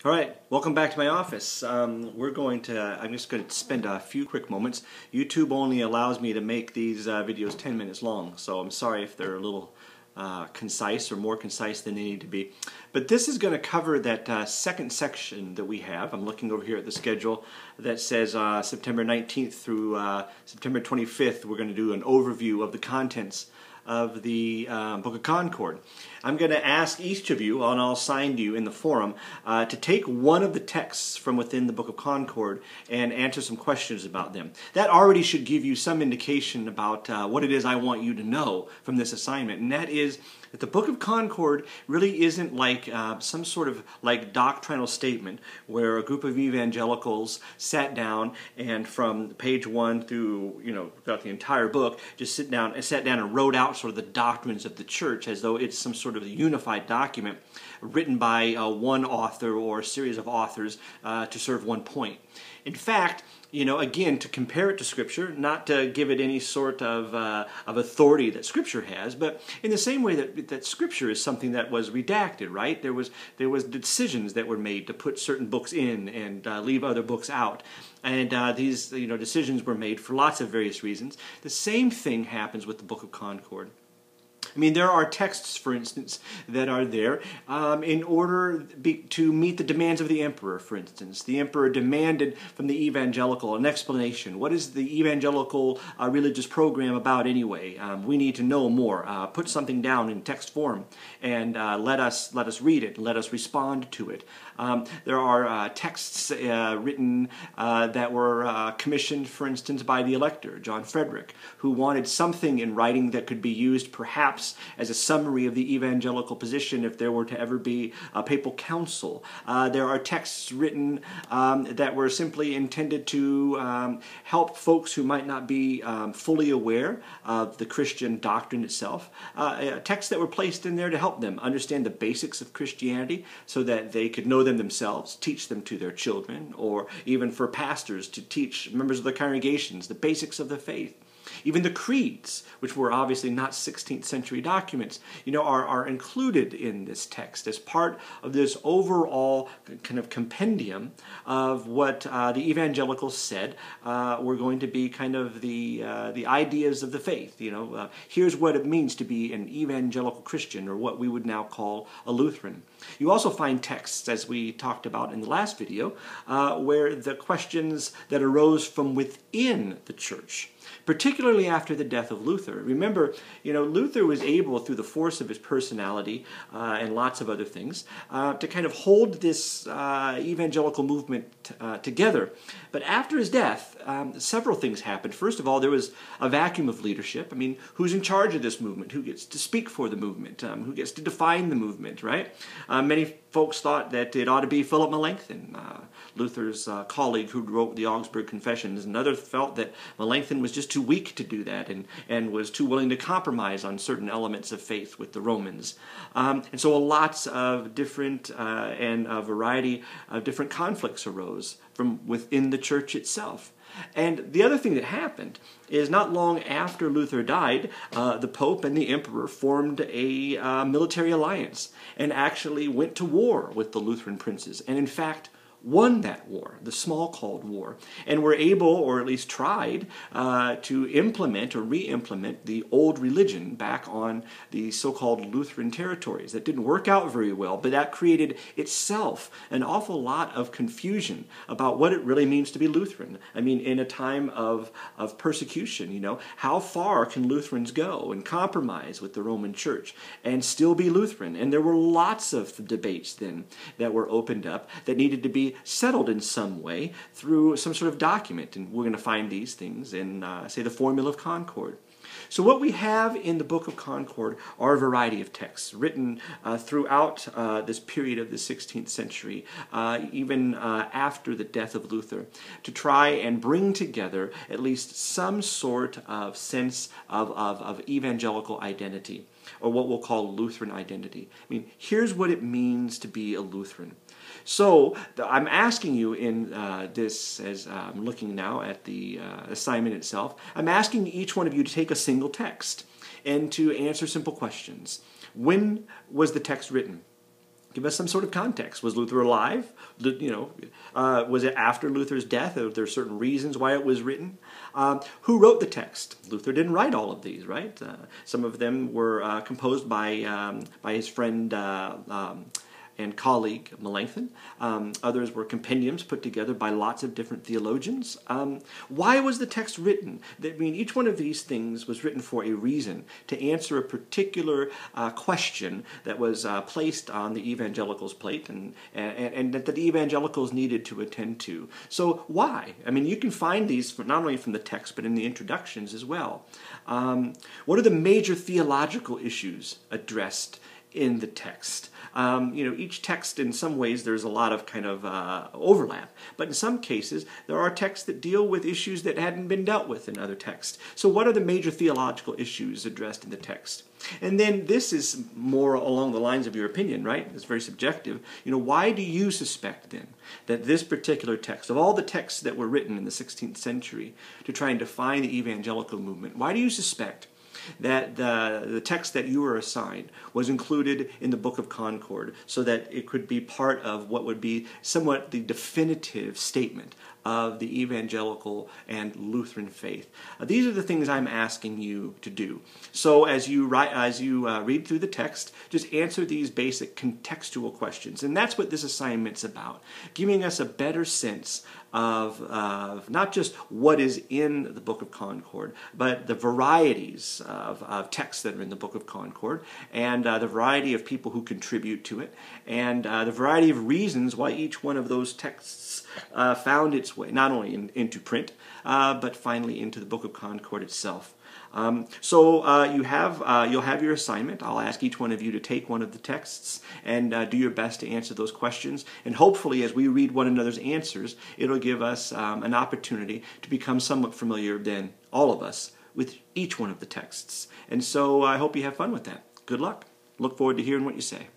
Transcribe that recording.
All right, welcome back to my office. I'm just going to spend a few quick moments. YouTube only allows me to make these videos 10 minutes long, so I'm sorry if they're a little concise or more concise than they need to be. But this is going to cover that second section that we have. I'm looking over here at the schedule that says September 19th through September 25th. We're going to do an overview of the contents of the Book of Concord. I'm going to ask each of you, and I'll sign to you in the forum, to take one of the texts from within the Book of Concord and answer some questions about them. That already should give you some indication about what it is I want you to know from this assignment, and that is that the Book of Concord really isn't like some sort of like doctrinal statement where a group of evangelicals sat down and from page 1 through, throughout the entire book, just sat down and wrote out sort of the doctrines of the church as though it's some sort of a unified document written by one author or a series of authors to serve one point. In fact, again, to compare it to Scripture, not to give it any sort of authority that Scripture has, but in the same way that Scripture is something that was redacted, right? There was decisions that were made to put certain books in and leave other books out. And these decisions were made for lots of various reasons. The same thing happens with the Book of Concord. I mean, there are texts, for instance, that are there in order to meet the demands of the emperor, for instance. The emperor demanded from the evangelical an explanation. What is the evangelical religious program about anyway? We need to know more. Put something down in text form and let us read it, let us respond to it. There are texts written that were commissioned, for instance, by the elector, John Frederick, who wanted something in writing that could be used perhaps as a summary of the evangelical position if there were to ever be a papal council. There are texts written that were simply intended to help folks who might not be fully aware of the Christian doctrine itself. Texts that were placed in there to help them understand the basics of Christianity so that they could know them themselves, teach them to their children, or even for pastors to teach members of the congregations the basics of the faith. Even the creeds, which were obviously not 16th century documents, are included in this text as part of this overall kind of compendium of what the evangelicals said were going to be kind of the ideas of the faith. Here's what it means to be an evangelical Christian, or what we would now call a Lutheran. You also find texts, as we talked about in the last video, where the questions that arose from within the church, particularly after the death of Luther. Remember, Luther was able, through the force of his personality and lots of other things, to kind of hold this evangelical movement together. But after his death, several things happened. First of all, there was a vacuum of leadership. I mean, who's in charge of this movement? Who gets to speak for the movement? Who gets to define the movement, right? Many folks thought that it ought to be Philip Melanchthon, Luther's colleague who wrote the Augsburg Confessions, and others felt that Melanchthon was just too weak to do that and was too willing to compromise on certain elements of faith with the Romans. And so lots of different and a variety of different conflicts arose from within the church itself. And the other thing that happened is not long after Luther died, the Pope and the Emperor formed a military alliance and actually went to war with the Lutheran princes, and in fact won that war, the Smalcald War, and were able, or at least tried, to implement or re-implement the old religion back on the so-called Lutheran territories. That didn't work out very well, but that created itself an awful lot of confusion about what it really means to be Lutheran. I mean, in a time of persecution, how far can Lutherans go and compromise with the Roman Church and still be Lutheran? And there were lots of debates then that were opened up that needed to be settled in some way through some sort of document, and we're going to find these things in, say, the Formula of Concord. So what we have in the Book of Concord are a variety of texts written throughout this period of the 16th century, even after the death of Luther, to try and bring together at least some sort of sense of evangelical identity, or what we'll call Lutheran identity. I mean, here's what it means to be a Lutheran. So I'm asking you in this, as I'm looking now at the assignment itself, I'm asking each one of you to take a single text and to answer simple questions. When was the text written? Give us some sort of context. Was Luther alive? Was it after Luther's death? Are there certain reasons why it was written? Who wrote the text? Luther didn't write all of these, right? Some of them were composed by his friend and colleague Melanchthon. Others were compendiums put together by lots of different theologians. Why was the text written? Each one of these things was written for a reason, to answer a particular question that was placed on the evangelicals' plate and that the evangelicals needed to attend to. So why? You can find these not only from the text, but in the introductions as well. What are the major theological issues addressed in the text? Each text, in some ways, there's a lot of kind of overlap. But in some cases, there are texts that deal with issues that hadn't been dealt with in other texts. So what are the major theological issues addressed in the text? And then this is more along the lines of your opinion, right? It's very subjective. Why do you suspect then that this particular text, of all the texts that were written in the 16th century to try and define the evangelical movement, why do you suspect that the text that you were assigned was included in the Book of Concord so that it could be part of what would be somewhat the definitive statement of the evangelical and Lutheran faith? These are the things I'm asking you to do. So as you read through the text, just answer these basic contextual questions. And that's what this assignment's about, giving us a better sense of not just what is in the Book of Concord, but the varieties of texts that are in the Book of Concord, and the variety of people who contribute to it, and the variety of reasons why each one of those texts found its way, not only into print, but finally into the Book of Concord itself. So you'll have your assignment. I'll ask each one of you to take one of the texts and do your best to answer those questions. And hopefully, as we read one another's answers, it'll give us an opportunity to become somewhat familiar, then, all of us, with each one of the texts. And so I hope you have fun with that. Good luck. Look forward to hearing what you say.